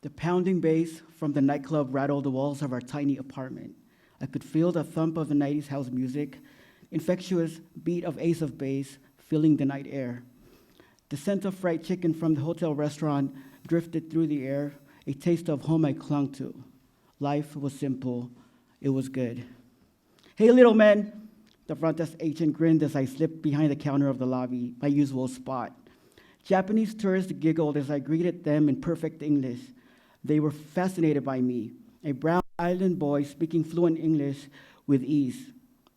The pounding bass from the nightclub rattled the walls of our tiny apartment. I could feel the thump of the 90s house music, infectious beat of Ace of Base filling the night air. The scent of fried chicken from the hotel restaurant drifted through the air, a taste of home I clung to. Life was simple. It was good. Hey, little man, the front desk agent grinned as I slipped behind the counter of the lobby, my usual spot. Japanese tourists giggled as I greeted them in perfect English. They were fascinated by me, a brown island boy speaking fluent English with ease.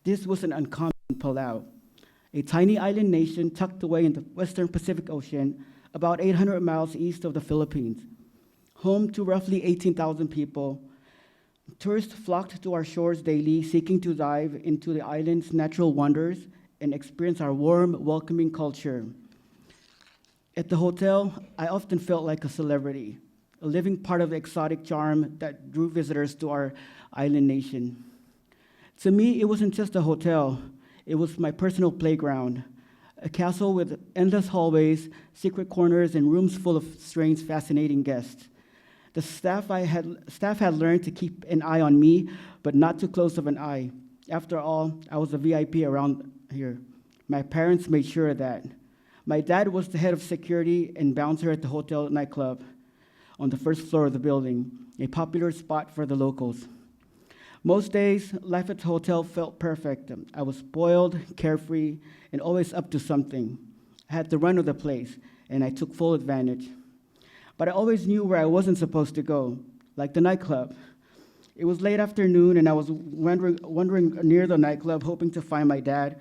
This wasn't uncommon in Palau, a tiny island nation tucked away in the western Pacific Ocean, about 800 miles east of the Philippines. Home to roughly 18,000 people, tourists flocked to our shores daily, seeking to dive into the island's natural wonders and experience our warm, welcoming culture. At the hotel, I often felt like a celebrity, a living part of the exotic charm that drew visitors to our island nation. To me, it wasn't just a hotel, it was my personal playground, a castle with endless hallways, secret corners, and rooms full of strange, fascinating guests. The staff had learned to keep an eye on me, but not too close of an eye. After all, I was a VIP around here. My parents made sure of that. My dad was the head of security and bouncer at the hotel nightclub on the first floor of the building, a popular spot for the locals. Most days, life at the hotel felt perfect. I was spoiled, carefree, and always up to something. I had the run of the place, and I took full advantage. But I always knew where I wasn't supposed to go, like the nightclub. It was late afternoon, and I was wandering near the nightclub, hoping to find my dad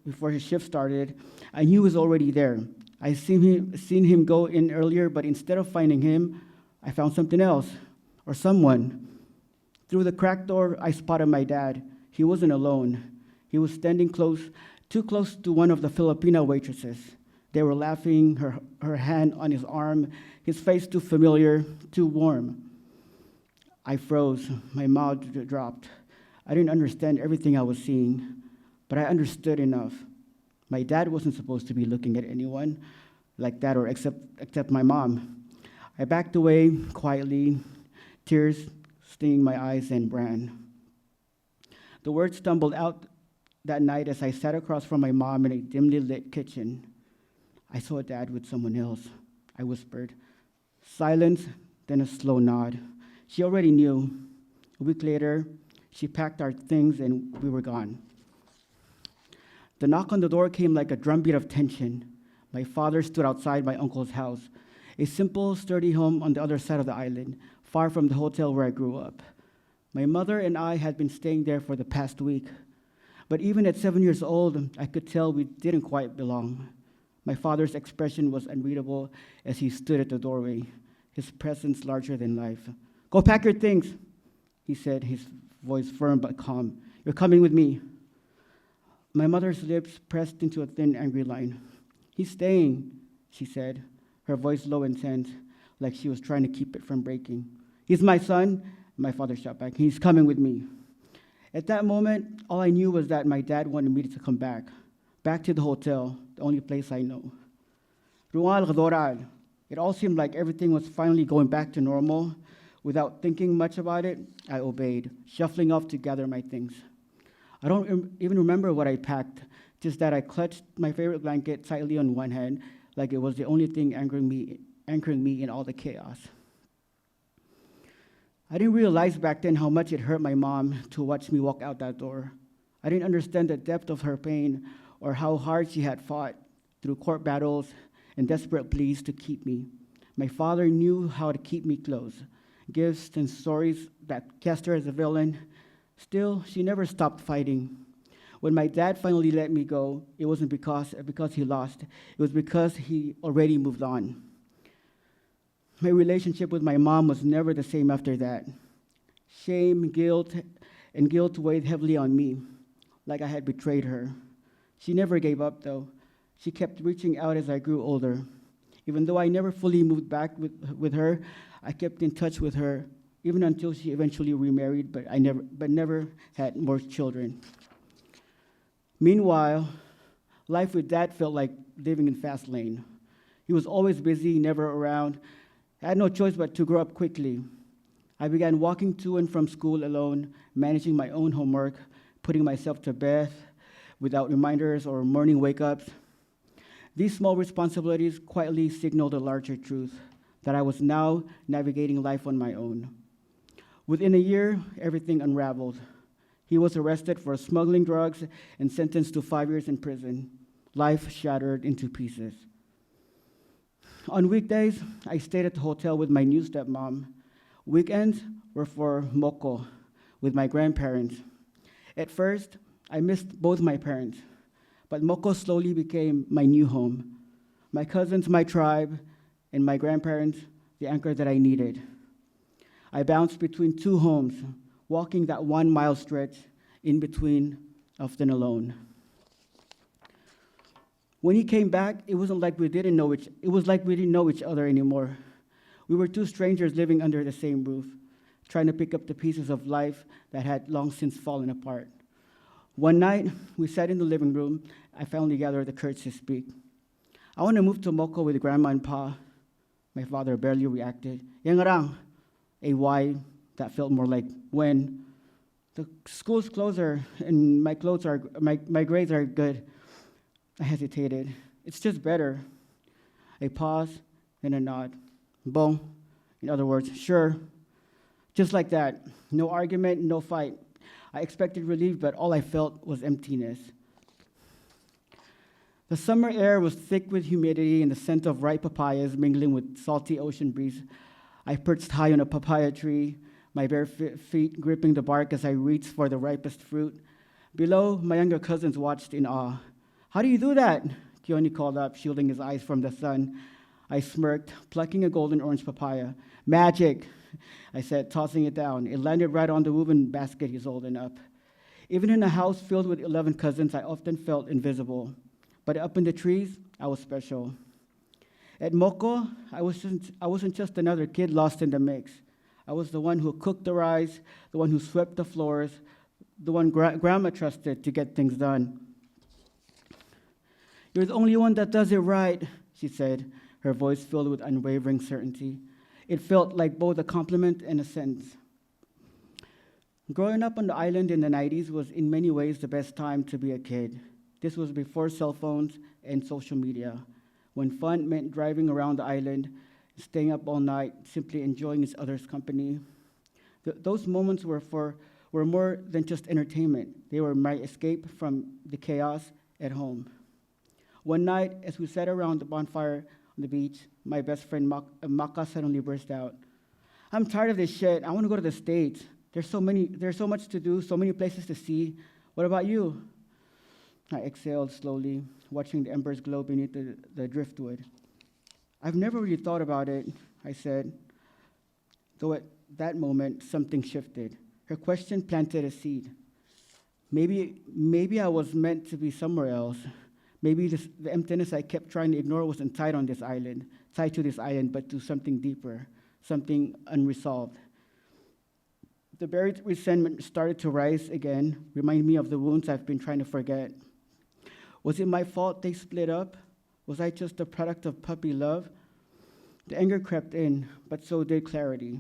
before his shift started. I knew he was already there. I'd seen him go in earlier, but instead of finding him, I found something else, or someone. Through the cracked door, I spotted my dad. He wasn't alone. He was standing too close to one of the Filipino waitresses. They were laughing, her hand on his arm, his face too familiar, too warm. I froze. My mouth dropped. I didn't understand everything I was seeing, but I understood enough. My dad wasn't supposed to be looking at anyone like that, or except my mom. I backed away quietly, tears stinging my eyes, and ran. The words stumbled out that night as I sat across from my mom in a dimly lit kitchen. I saw Dad with someone else, I whispered. Silence, then a slow nod. She already knew. A week later, she packed our things and we were gone. The knock on the door came like a drumbeat of tension. My father stood outside my uncle's house, a simple, sturdy home on the other side of the island, far from the hotel where I grew up. My mother and I had been staying there for the past week. But even at 7 years old, I could tell we didn't quite belong. My father's expression was unreadable as he stood at the doorway, his presence larger than life. Go pack your things, he said, his voice firm but calm. You're coming with me. My mother's lips pressed into a thin, angry line. He's staying, she said, her voice low and tense, like she was trying to keep it from breaking. He's my son, my father shot back. He's coming with me. At that moment, all I knew was that my dad wanted me to come back to the hotel, the only place I know. Ronald, it all seemed like everything was finally going back to normal. Without thinking much about it, I obeyed, shuffling off to gather my things. I don't even remember what I packed, just that I clutched my favorite blanket tightly on one hand, like it was the only thing anchoring me in all the chaos. I didn't realize back then how much it hurt my mom to watch me walk out that door. I didn't understand the depth of her pain or how hard she had fought through court battles and desperate pleas to keep me. My father knew how to keep me close, gifts and stories that cast her as a villain. Still, she never stopped fighting. When my dad finally let me go, it wasn't because he lost. It was because he already moved on. My relationship with my mom was never the same after that. Shame, guilt weighed heavily on me, like I had betrayed her. She never gave up, though. She kept reaching out as I grew older. Even though I never fully moved back with her, I kept in touch with her, even until she eventually remarried, but never had more children. Meanwhile, life with Dad felt like living in fast lane. He was always busy, never around, I had no choice but to grow up quickly. I began walking to and from school alone, managing my own homework, putting myself to bed without reminders or morning wake-ups. These small responsibilities quietly signaled a larger truth, that I was now navigating life on my own. Within a year, everything unraveled. He was arrested for smuggling drugs and sentenced to 5 years in prison. Life shattered into pieces. On weekdays, I stayed at the hotel with my new stepmom. Weekends were for moko with my grandparents. At first, I missed both my parents, but moko slowly became my new home. My cousins, my tribe, and my grandparents, the anchor that I needed. I bounced between two homes, walking that 1 mile stretch in between, often alone. When he came back, it was like we didn't know each other anymore. We were two strangers living under the same roof, trying to pick up the pieces of life that had long since fallen apart. One night, we sat in the living room. I finally gathered the courage to speak. I want to move to Moko with Grandma and Pa. My father barely reacted. Yang ngarang, a why that felt more like when. The school's closer and my grades are good. I hesitated. It's just better. A pause, then a nod. Bon. In other words, sure. Just like that. No argument, no fight. I expected relief, but all I felt was emptiness. The summer air was thick with humidity and the scent of ripe papayas mingling with salty ocean breeze. I perched high on a papaya tree, my bare feet gripping the bark as I reached for the ripest fruit. Below, my younger cousins watched in awe. How do you do that? Keone called up, shielding his eyes from the sun. I smirked, plucking a golden orange papaya. Magic, I said, tossing it down. It landed right on the woven basket he's holding up. Even in a house filled with 11 cousins, I often felt invisible. But up in the trees, I was special. At Moko, I wasn't just another kid lost in the mix. I was the one who cooked the rice, the one who swept the floors, the one Grandma trusted to get things done. You're the only one that does it right, she said, her voice filled with unwavering certainty. It felt like both a compliment and a sentence. Growing up on the island in the 90s was in many ways the best time to be a kid. This was before cell phones and social media, when fun meant driving around the island, staying up all night, simply enjoying each other's company. Those moments were more than just entertainment. They were my escape from the chaos at home. One night, as we sat around the bonfire on the beach, my best friend Maka suddenly burst out. I'm tired of this shit. I want to go to the States. There's so much to do, so many places to see. What about you? I exhaled slowly, watching the embers glow beneath the driftwood. I've never really thought about it, I said. Though at that moment, something shifted. Her question planted a seed. Maybe I was meant to be somewhere else. Maybe the emptiness I kept trying to ignore wasn't tied to this island, but to something deeper, something unresolved. The buried resentment started to rise again, remind me of the wounds I've been trying to forget. Was it my fault they split up? Was I just a product of puppy love? The anger crept in, but so did clarity.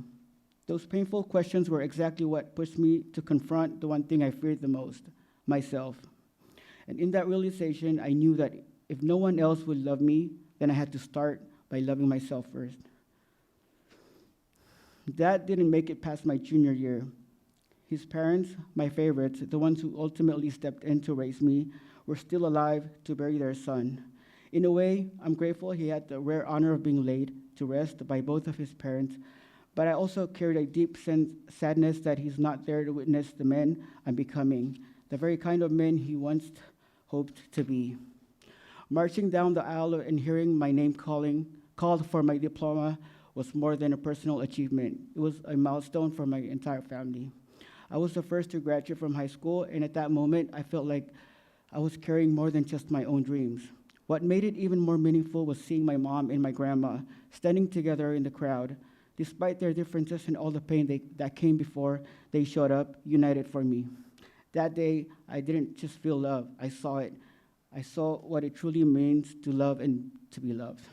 Those painful questions were exactly what pushed me to confront the one thing I feared the most, myself. And in that realization, I knew that if no one else would love me, then I had to start by loving myself first. Dad didn't make it past my junior year. His parents, my favorites, the ones who ultimately stepped in to raise me, were still alive to bury their son. In a way, I'm grateful he had the rare honor of being laid to rest by both of his parents, but I also carried a deep sadness that he's not there to witness the man I'm becoming, the very kind of man he once hoped to be. Marching down the aisle and hearing my name called for my diploma was more than a personal achievement. It was a milestone for my entire family. I was the first to graduate from high school, and at that moment, I felt like I was carrying more than just my own dreams. What made it even more meaningful was seeing my mom and my grandma standing together in the crowd, despite their differences and all the pain that came before they showed up, united for me. That day, I didn't just feel love, I saw it. I saw what it truly means to love and to be loved.